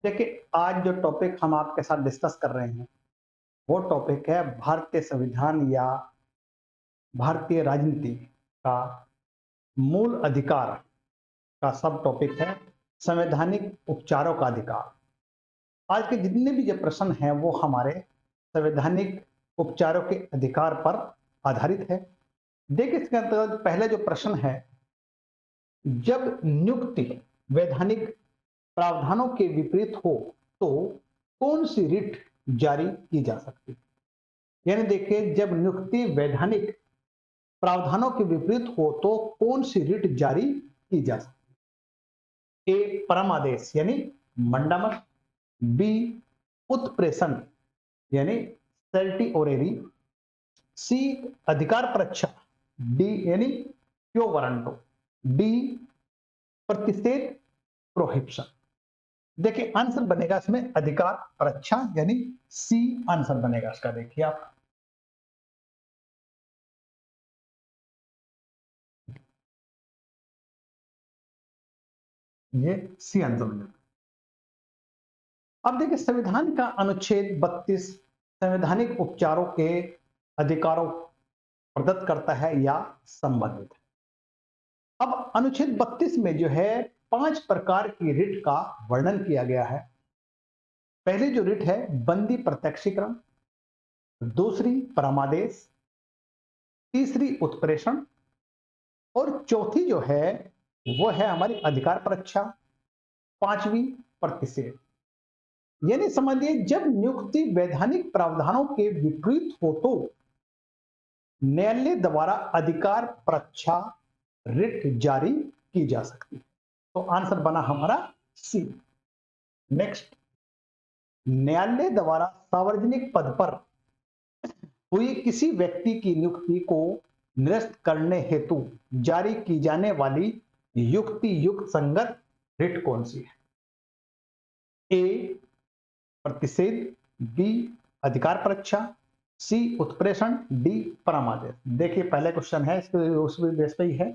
देखिए, आज जो टॉपिक हम आपके साथ डिस्कस कर रहे हैं, वो टॉपिक है भारतीय संविधान या भारतीय राजनीति का मूल अधिकार का सब टॉपिक है संवैधानिक उपचारों का अधिकार। आज के जितने भी जो प्रश्न हैं वो हमारे संवैधानिक उपचारों के अधिकार पर आधारित है। देखिए, इसके अंतर्गत पहला जो प्रश्न है, जब नियुक्ति वैधानिक प्रावधानों के विपरीत हो तो कौन सी रिट जारी की जा सकती है? यानी देखिए, जब नियुक्ति वैधानिक प्रावधानों के विपरीत हो तो कौन सी रिट जारी की जा सकती है? ए परमादेश यानी मंडामस, बी उत्प्रेषण यानी सर्टिओरेरी, सी अधिकार परीक्षा, डी यानी क्यो वारंटो, डी प्रतिषेध प्रोहिबिशन। देखिए, आंसर बनेगा इसमें अधिकार परीक्षा यानी सी आंसर बनेगा इसका। देखिए आप, ये सी आंसर बनेगा। अब देखिए, संविधान का अनुच्छेद 32 संवैधानिक उपचारों के अधिकारों प्रदत्त करता है या संबंधित है। अब अनुच्छेद 32 में जो है 5 प्रकार की रिट का वर्णन किया गया है। पहली जो रिट है बंदी प्रत्यक्षीकरण, दूसरी परमादेश, तीसरी उत्प्रेषण और चौथी जो है वो है हमारी अधिकार परीक्षा, पांचवी प्रतिषेध। यानी समझिए, जब नियुक्ति वैधानिक प्रावधानों के विपरीत हो तो न्यायालय द्वारा अधिकार परीक्षा रिट जारी की जा सकती है। तो आंसर बना हमारा सी। नेक्स्ट, न्यायालय द्वारा सार्वजनिक पद पर हुई किसी व्यक्ति की नियुक्ति को निरस्त करने हेतु जारी की जाने वाली युक्ति युक्त संगत रिट कौन सी है? ए प्रतिषेध, बी अधिकार परीक्षा, सी उत्प्रेषण, डी परमादेश। देखिए, पहले क्वेश्चन है इसके उस बेस पे ही है।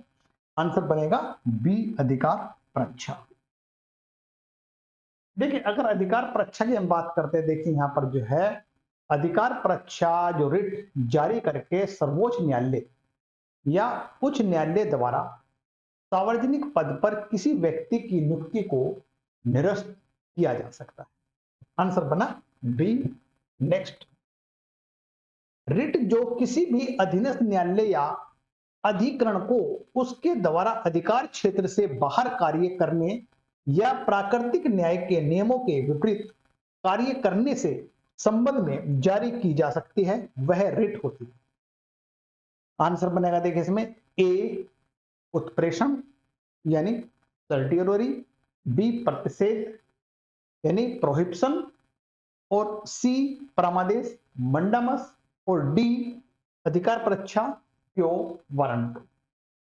आंसर बनेगा बी अधिकार परीक्षा। देखिए, अगर अधिकार परीक्षा की हम बात करते हैं, देखिए यहां पर जो है अधिकार परीक्षा जो रिट जारी करके सर्वोच्च न्यायालय या उच्च न्यायालय द्वारा सार्वजनिक पद पर किसी व्यक्ति की नियुक्ति को निरस्त किया जा सकता है। आंसर बना बी। नेक्स्ट, रिट जो किसी भी अधीनस्थ न्यायालय या अधिकरण को उसके द्वारा अधिकार क्षेत्र से बाहर कार्य करने या प्राकृतिक न्याय के नियमों के विपरीत कार्य करने से संबंध में जारी की जा सकती है, वह रिट होती है। आंसर बनेगा देखिए इसमें ए उत्प्रेषण यानी सर्टियोरी, बी प्रतिषेध यानी प्रोहिबिशन और सी परमादेश मंडामस और डी अधिकार परीक्षा क्यो वारंट।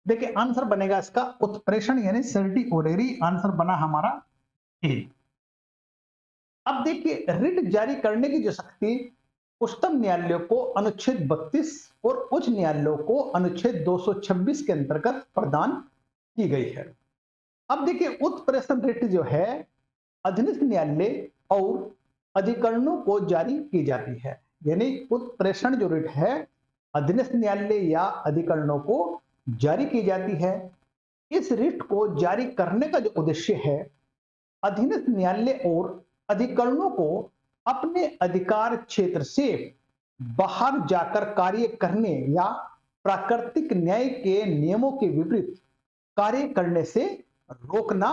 देखिए, आंसर बनेगा इसका उत्प्रेषण यानी सर्टिओरेरी। आंसर बना हमारा ए। अब देखिए, रिट जारी करने की जो शक्ति उच्चतम न्यायालयों को अनुच्छेद 32 और उच्च न्यायालयों को अनुच्छेद 226 के अंतर्गत प्रदान की गई है। अब देखिए, उत्प्रेषण रिट जो है अधीनस्थ न्यायालय और अधिकरणों को जारी की जाती है। यानी उत्प्रेषण जो रिट है अधीनस्थ न्यायालय या अधिकरणों को जारी की जाती है। इस रिट को जारी करने का जो उद्देश्य है, अधीनस्थ न्यायालय और अधिकरणों को अपने अधिकार क्षेत्र से बाहर जाकर कार्य करने या प्राकृतिक न्याय के नियमों के विपरीत कार्य करने से रोकना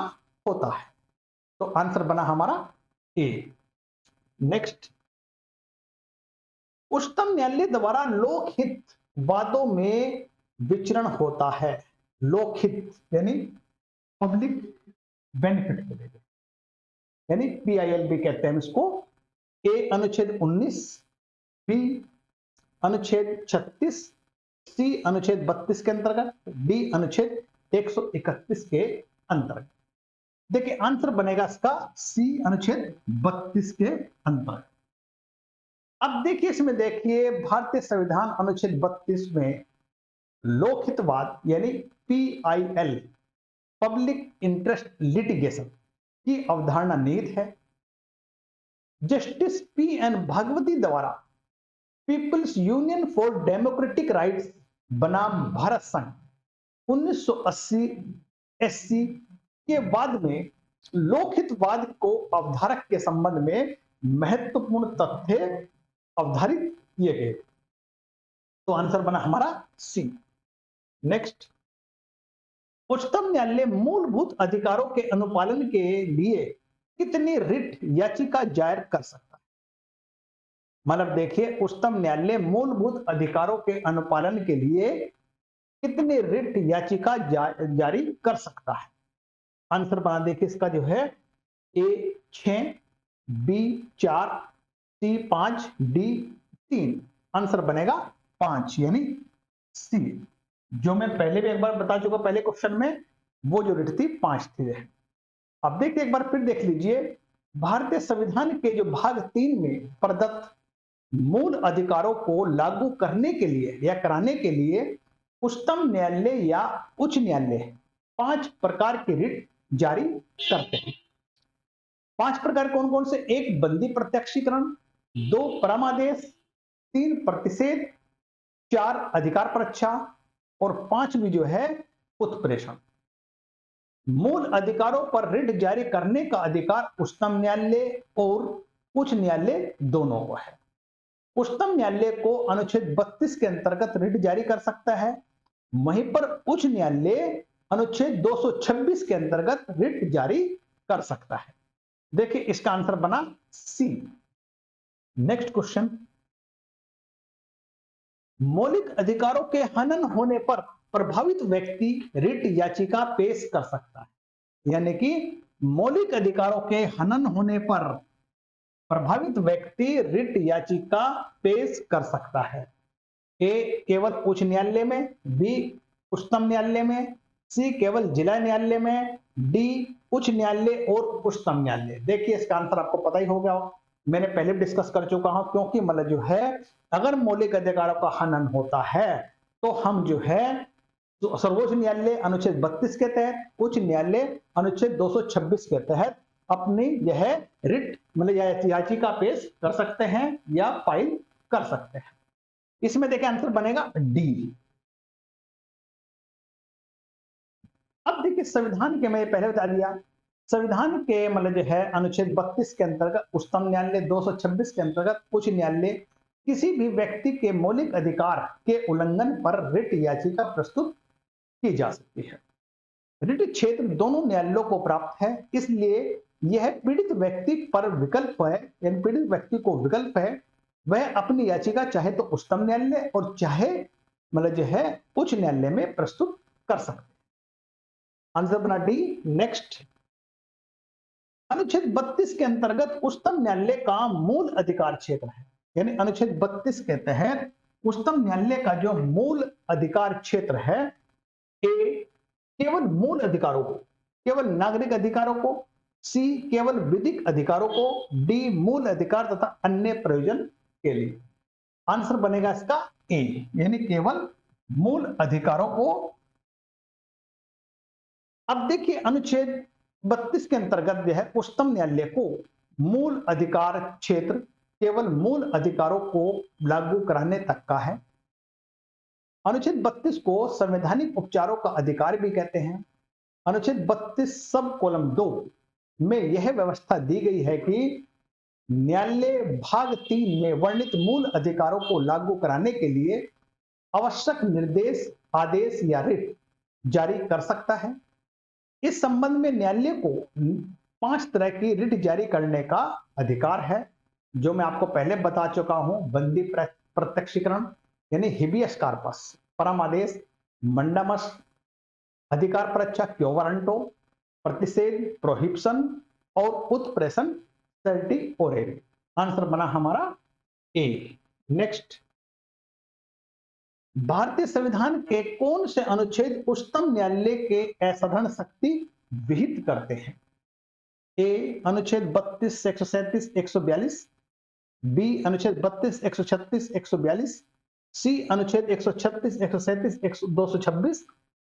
होता है। तो आंसर बना हमारा ए। नेक्स्ट, उच्चतम न्यायालय द्वारा लोकहित वादों में विचरण होता है। लोकहित यानी पब्लिक बेनिफिट के लिए, यानी पीआईएल भी कहते हैं इसको। ए अनुच्छेद 19, बी अनुच्छेद 36, सी अनुच्छेद 32 के अंतर्गत, डी अनुच्छेद 131 के अंतर्गत। देखिए, आंसर बनेगा इसका सी अनुच्छेद 32 के अंतर्गत। अब देखिए, इसमें देखिए भारतीय संविधान अनुच्छेद 32 में लोकहितवाद यानी पीआईएल पब्लिक इंटरेस्ट लिटिगेशन की अवधारणा निहित है। जस्टिस पी एन भागवती द्वारा people's union for democratic rights बनाम भारत संघ 1980 एससी के बाद में लोकहितवाद को अवधारक के संबंध में महत्वपूर्ण तथ्य अवधारित किए गए। तो आंसर बना हमारा सी। नेक्स्ट, उच्चतम न्यायालय मूलभूत अधिकारों के अनुपालन के लिए कितनी रिट याचिका दायर कर सकता है? मतलब देखिए, उच्चतम न्यायालय मूलभूत अधिकारों के अनुपालन के लिए कितनी रिट याचिका जारी कर सकता है? आंसर बना देखिए इसका जो है ए 6, बी 4, सी 5, डी 3। आंसर बनेगा 5 यानी सी। जो मैं पहले भी एक बार बता चुका पहले क्वेश्चन में, वो जो रिट थी 5 थी। अब देखिए एक बार फिर देख लीजिए, भारतीय संविधान के जो भाग 3 में प्रदत्त मूल अधिकारों को लागू करने के लिए या कराने के लिए उच्चतम न्यायालय या उच्च न्यायालय 5 प्रकार की रिट जारी करते हैं। 5 प्रकार कौन कौन से? 1 बंदी प्रत्यक्षीकरण, 2 परमादेश, 3 प्रतिषेध, 4 अधिकार परीक्षा और 5वीं जो है उत्प्रेषण। मूल अधिकारों पर रिट जारी करने का अधिकार उच्चतम न्यायालय और उच्च न्यायालय दोनों को है। उच्चतम न्यायालय को अनुच्छेद 32 के अंतर्गत रिट जारी कर सकता है, वहीं पर उच्च न्यायालय अनुच्छेद 226 के अंतर्गत रिट जारी कर सकता है। देखिए इसका आंसर बना सी। नेक्स्ट क्वेश्चन, मौलिक अधिकारों के हनन होने पर प्रभावित व्यक्ति रिट याचिका पेश कर सकता है। यानी कि मौलिक अधिकारों के हनन होने पर प्रभावित व्यक्ति रिट याचिका पेश कर सकता है। ए केवल उच्च न्यायालय में, बी उच्चतम न्यायालय में, सी केवल जिला न्यायालय में, डी उच्च न्यायालय और उच्चतम न्यायालय। देखिए इसका आंसर आपको पता ही होगा, मैंने पहले भी डिस्कस कर चुका हूं, क्योंकि मतलब जो है अगर मौलिक अधिकारों का हनन होता है तो हम जो है तो सर्वोच्च न्यायालय अनुच्छेद 32 के तहत, उच्च न्यायालय अनुच्छेद 226 के तहत अपनी यह रिट मतलब याचिका पेश कर सकते हैं या फाइल कर सकते हैं। इसमें देखिए आंसर बनेगा डी। अब देखिए संविधान के, मैं पहले बता दिया, संविधान के मतलब जो है अनुच्छेद 32 के अंतर्गत उच्चतम न्यायालय, 226 के अंतर्गत उच्च न्यायालय किसी भी व्यक्ति के मौलिक अधिकार के उल्लंघन पर रिट याचिका प्रस्तुत की जा सकती है। रिट क्षेत्र दोनों न्यायालयों को प्राप्त है, इसलिए यह पीड़ित व्यक्ति पर विकल्प है, यानी पीड़ित व्यक्ति को विकल्प है, वह अपनी याचिका चाहे तो उच्चतम न्यायालय और चाहे मतलब जो है उच्च न्यायालय में प्रस्तुत कर सकते हैं। आंसर बना डी। नेक्स्ट, अनुच्छेद 32 के अंतर्गत उच्चतम न्यायालय का मूल अधिकार क्षेत्र है, यानी अनुच्छेद 32 के तहत उच्चतम न्यायालय का जो मूल अधिकार क्षेत्र है, ए केवल मूल अधिकारों को, केवल नागरिक अधिकारों को, सी केवल विधिक अधिकारों को, डी मूल अधिकार तथा अन्य प्रयोजन के लिए। आंसर बनेगा इसका ए, यानी केवल मूल अधिकारों को। अब देखिए अनुच्छेद 32 के अंतर्गत जो है उच्चतम न्यायालय को मूल अधिकार क्षेत्र केवल मूल अधिकारों को लागू कराने तक का है। अनुच्छेद 32 को संवैधानिक उपचारों का अधिकार भी कहते हैं। अनुच्छेद 32 सब कॉलम 2 में यह व्यवस्था दी गई है कि न्यायालय भाग 3 में वर्णित मूल अधिकारों को लागू कराने के लिए आवश्यक निर्देश, आदेश या रिट जारी कर सकता है। इस संबंध में न्यायालय को 5 तरह की रिट जारी करने का अधिकार है, जो मैं आपको पहले बता चुका हूं। बंदी प्रत्यक्षीकरण यानी हिबियस कार्पस, परमादेश, मंडामस, अधिकार परीक्षा क्यो वारंटो, प्रतिषेध प्रोहिबिशन और उत्प्रेषण सर्टिओरेरी। आंसर बना हमारा ए। नेक्स्ट, भारतीय संविधान के कौन से अनुच्छेद उच्चतम न्यायालय के असाधारण शक्ति विहित करते हैं? ए अनुच्छेद 32, 137, 142, बी अनुच्छेद 32, 136, 142, सी अनुच्छेद 136, 137, 226,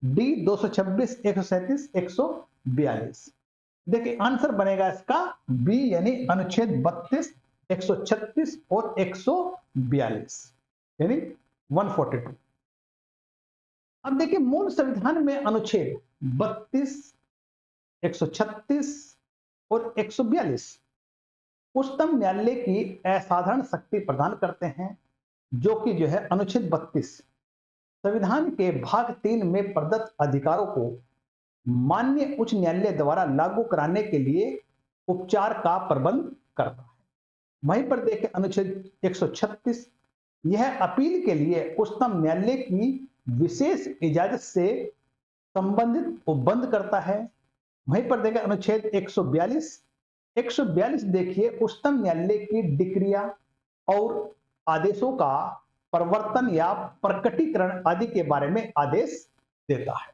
डी 226, 137, 142। देखिए आंसर बनेगा इसका बी, यानी अनुच्छेद 32, 136 और 142, यानी 142। अब देखिए मूल संविधान में अनुच्छेद 32, 136 और 142 उच्चतम न्यायालय की असाधारण शक्ति प्रदान करते हैं, जो कि जो है अनुच्छेद 32 संविधान के भाग 3 में प्रदत्त अधिकारों को माननीय उच्च न्यायालय द्वारा लागू कराने के लिए उपचार का प्रबंध करता है। वहीं पर देखें अनुच्छेद 136, यह अपील के लिए उच्चतम न्यायालय की विशेष इजाजत से संबंधित उपबंध करता है। वहीं पर देखें अनुच्छेद 142, 142 देखिए उच्चतम न्यायालय की डिक्रिया और आदेशों का प्रवर्तन या प्रकटीकरण आदि के बारे में आदेश देता है।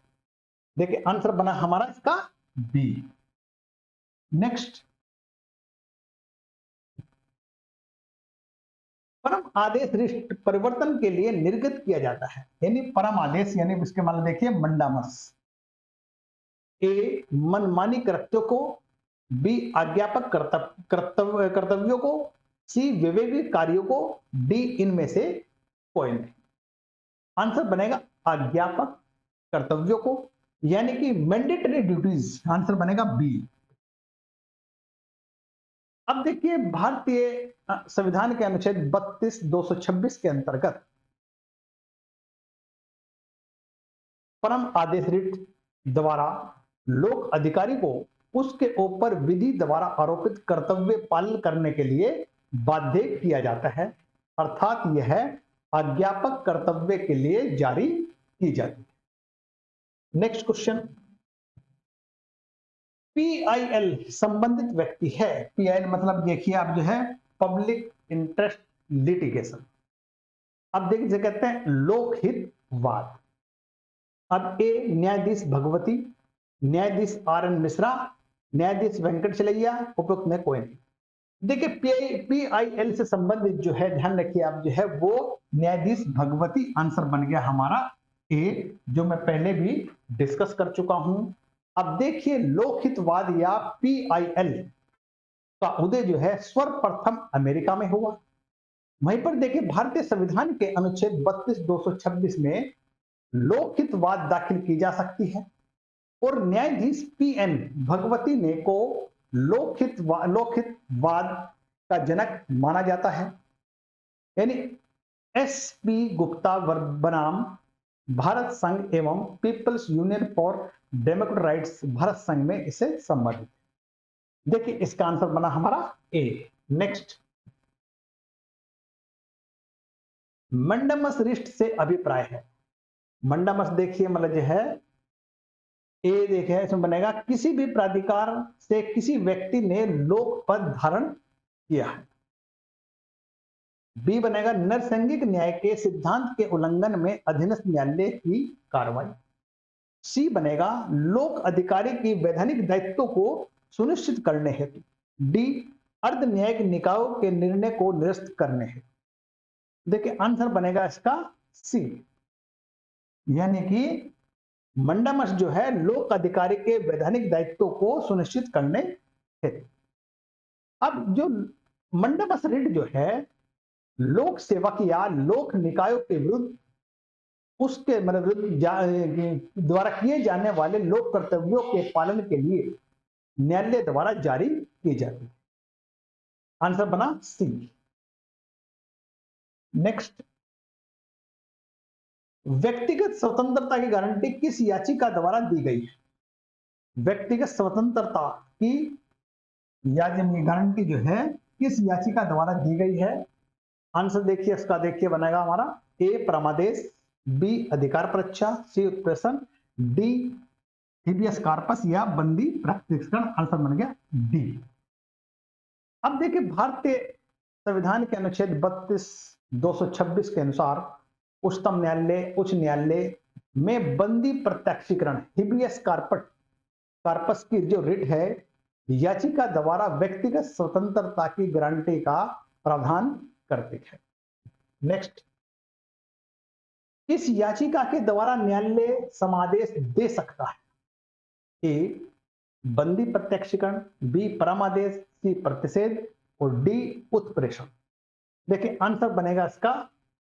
देखिए आंसर बना हमारा इसका बी। नेक्स्ट, परम आदेश रिष्ट परिवर्तन के लिए निर्गत किया जाता है, यानी परम आदेश, यानी इसके मतलब देखिए मंडामस। ए मनमानी कृत्यों को, बी आज्ञापक कर्तव्यों को, सी विवेकी कार्यों को, डी इनमें से कोई नहीं। आंसर बनेगा आज्ञापक कर्तव्यों को, यानी कि मैंडेटरी ड्यूटीज। आंसर बनेगा बी। अब देखिए भारतीय संविधान के अनुच्छेद 32, 226 के अंतर्गत परम आदेश रिट द्वारा लोक अधिकारी को उसके ऊपर विधि द्वारा आरोपित कर्तव्य पालन करने के लिए बाध्य किया जाता है, अर्थात यह अज्ञापक कर्तव्य के लिए जारी की जाती है। नेक्स्ट क्वेश्चन, पीआईएल संबंधित व्यक्ति है। पीआईएल मतलब देखिए आप जो है पब्लिक इंटरेस्ट लिटिगेशन। अब देखिए कहते हैं लोकहितवाद। अब ए न्यायाधीश भगवती, न्यायाधीश आर एन मिश्रा, न्यायाधीश वेंकट चलैया, उपयुक्त में कोई नहीं। देखिए पीआईएल से संबंधित जो है ध्यान रखिए आप जो है वो न्यायाधीश भगवती। आंसर बन गया हमारा ए, जो मैं पहले भी डिस्कस कर चुका हूं। अब देखिए लोकहितवाद या पीआईएल का उदय जो है सर्वप्रथम अमेरिका में हुआ। वहीं पर देखिए भारतीय संविधान के अनुच्छेद 32, 226 में लोकहितवाद दाखिल की जा सकती है और न्यायाधीश पीएन भगवती ने को लोकहितवाद का जनक माना जाता है, यानी एसपी गुप्ता बनाम भारत संघ एवं people's union for democratic rights Bharat संघ में इसे संबंधित। देखिए इसका आंसर बना हमारा ए। नेक्स्ट, मंडमस रिष्ट से अभिप्राय है। मंडमस देखिए मतलब जो है ए देखिए इसमें बनेगा किसी भी प्राधिकार से किसी व्यक्ति ने लोक पद धारण किया है। बी बनेगा नरसंगिक न्याय के सिद्धांत के उल्लंघन में अधीनस्थ न्यायालय की कार्रवाई। सी बनेगा लोक अधिकारी की वैधानिक दायित्वों को सुनिश्चित करने हेतु। डी अर्ध न्यायिक निकायों के निर्णय को निरस्त करने हेतु। देखिए आंसर बनेगा इसका सी, यानी कि मंडमस जो है लोक अधिकारी के वैधानिक दायित्वों को सुनिश्चित करने हेतु। अब जो मंडमस रिट जो है लोक सेवक या लोक निकायों के विरुद्ध उसके द्वारा किए जाने वाले लोक कर्तव्यों के पालन के लिए न्यायालय द्वारा जारी की जाती है। आंसर बना सी। नेक्स्ट, व्यक्तिगत स्वतंत्रता की गारंटी किस याचिका द्वारा दी गई है? व्यक्तिगत स्वतंत्रता की गारंटी जो है किस याचिका द्वारा दी गई है? आंसर देखिए इसका देखिए बनेगा हमारा ए परमादेश, बी अधिकार परीक्षा, सी उत्प्रेषण, डी हिबियस कार्पस या बंदी प्रकटीकरण। आंसर बन गया डी। अब देखिए भारतीय संविधान के अनुच्छेद 32, 226 के अनुसार उच्चतम न्यायालय उच्च न्यायालय में बंदी प्रत्यक्षीकरण हिबियस कार्पस की जो रिट है याचिका द्वारा व्यक्तिगत स्वतंत्रता की गारंटी का प्रावधान करती है। नेक्स्ट, इस याचिका के द्वारा न्यायालय समादेश दे सकता है। ए बंदी प्रत्यक्षीकरण, बी परमादेश, सी प्रतिषेध और डी उत्प्रेषण। देखिए आंसर बनेगा इसका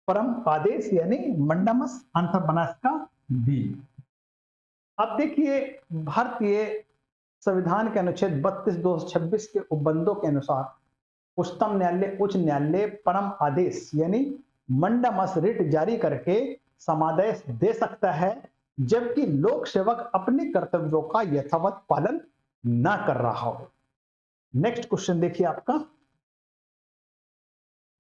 परम आदेश यानी मंडमस, आंसर बना इसका बी। अब देखिए भारतीय संविधान के अनुच्छेद 32(226) के उपबंधों के अनुसार उच्चतम न्यायालय, उच्च न्यायालय परम आदेश यानी मंडमस रिट जारी करके समादेश दे सकता है, जबकि लोक सेवक अपने कर्तव्यों का यथावत पालन ना कर रहा हो। नेक्स्ट क्वेश्चन देखिए आपका,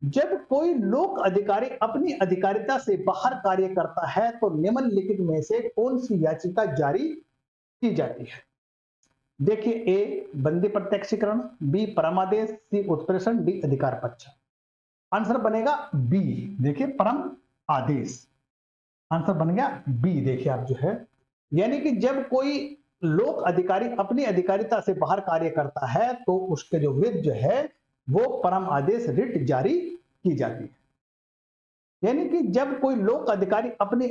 जब कोई लोक अधिकारी अपनी अधिकारिता से बाहर कार्य करता है तो निम्नलिखित में से कौन सी याचिका जारी की जाती है? देखिए ए बंदी प्रत्यक्षीकरण, बी परमादेश, सी उत्प्रेषण, डी अधिकार पक्ष। आंसर बनेगा बी। देखिए परम आदेश, आंसर बन गया बी। देखिए आप जो है, यानी कि जब कोई लोक अधिकारी अपनी अधिकारिता से बाहर कार्य करता है तो उसके जो विरुद्ध जो है वो परम आदेश रिट जारी की जाती है। यानी कि जब कोई लोक अधिकारी अपनी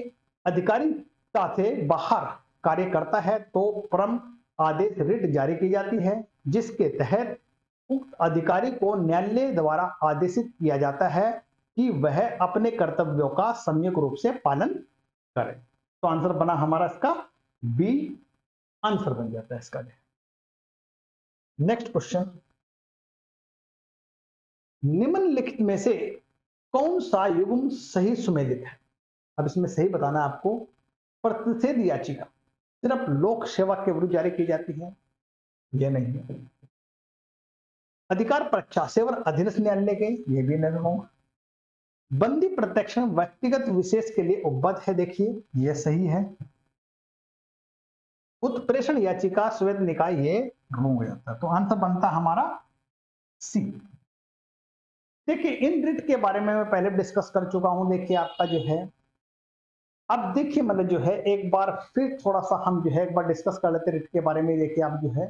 अधिकारिता से बाहर कार्य करता है तो परम आदेश रिट जारी की जाती है, जिसके तहत उक्त अधिकारी को न्यायालय द्वारा आदेशित किया जाता है कि वह अपने कर्तव्यों का सम्यक रूप से पालन करे। तो आंसर बना हमारा इसका बी, आंसर बन जाता है इसका। नेक्स्ट क्वेश्चन, निम्नलिखित में से कौन सा युग्म सही सुमेलित है? अब इसमें सही बताना आपको। प्रतिषेध याचिका सिर्फ लोक सेवक के विरुद्ध जारी की जाती है, यह नहीं है। अधिकार परीक्षा सेवर अधीनस्थ न्यायालय के, यह भी नहीं होगा। बंदी प्रत्यक्षण व्यक्तिगत विशेष के लिए उपबद्ध है, देखिए यह सही है। उत्प्रेषण याचिका श्वेत निकाय, ये रॉन्ग हो जाता है। तो आंसर बनता हमारा सी। देखिए इन रिट के बारे में मैं पहले डिस्कस कर चुका हूं। देखिए आपका जो है, अब देखिए मतलब जो है एक बार फिर थोड़ा सा हम जो है एक बार डिस्कस कर लेते रिट के बारे में। देखिए आप जो है,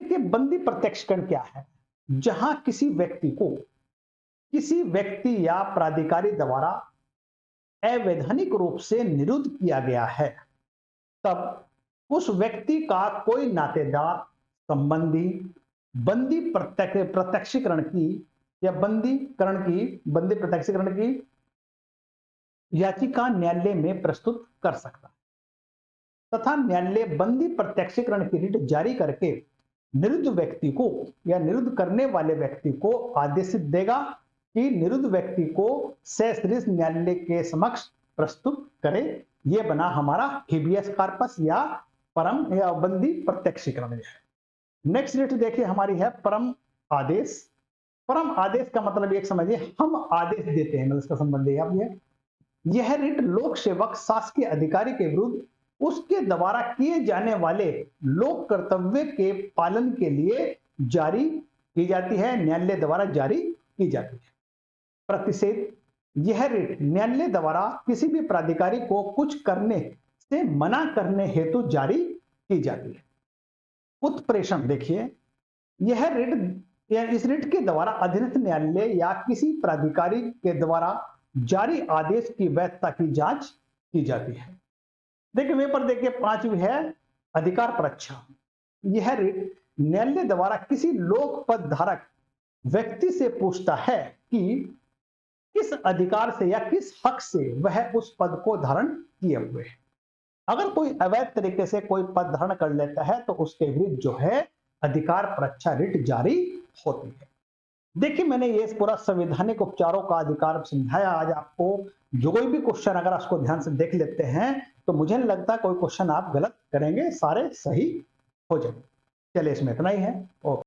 देखिए बंदी प्रत्यक्षीकरण क्या है? जहां किसी व्यक्ति या प्राधिकारी द्वारा अवैधानिक रूप से निरुद्ध किया गया है, तब उस व्यक्ति का कोई नातेदार, संबंधी बंदी प्रत्यक्षीकरण की या बंदी प्रत्यक्षीकरण की याचिका न्यायालय में प्रस्तुत कर सकता है तथा न्यायालय बंदी प्रत्यक्षीकरण की रिट जारी करके निरुद्ध व्यक्ति को या निरुद्ध करने वाले व्यक्ति को आदेशित देगा कि निरुद्ध व्यक्ति को सश्रेष्ठ न्यायालय के समक्ष प्रस्तुत करे। यह बना हमारा हेबियस कॉर्पस या परम या बंदी प्रत्यक्षीकरण। नेक्स्ट रिट देखिए हमारी है परम आदेश। परम आदेश का मतलब एक समझिए, हम आदेश देते हैं, मतलब इसका संबंध है। अब यह रिट लोक सेवक शासकीय अधिकारी के विरुद्ध उसके द्वारा किए जाने वाले लोक कर्तव्य के पालन के लिए जारी की जाती है, न्यायालय द्वारा जारी की जाती है। प्रतिषेध, यह रिट न्यायालय द्वारा किसी भी प्राधिकारी को कुछ करने से मना करने हेतु जारी की जाती है। उत्प्रेषण, देखिए यह रिट या इस रिट के द्वारा अधीनस्थ न्यायालय या किसी प्राधिकारी के द्वारा जारी आदेश की वैधता की जांच की जाती है। देखिए वहां पर देखिए पांचवी है अधिकार परीक्षा। यह रिट न्यायालय द्वारा किसी लोक पद धारक व्यक्ति से पूछता है कि किस अधिकार से या किस हक से वह उस पद को धारण किए हुए है। अगर कोई अवैध तरीके से कोई पद धारण कर लेता है तो उसके विरुद्ध जो है अधिकार परीक्षा रिट जारी होती है। देखिए मैंने ये पूरा संवैधानिक उपचारों का अधिकार समझाया आज आपको। जो कोई भी क्वेश्चन अगर आपको ध्यान से देख लेते हैं तो मुझे नहीं लगता कोई क्वेश्चन आप गलत करेंगे, सारे सही हो जाएंगे। चलिए इसमें इतना ही है। ओके।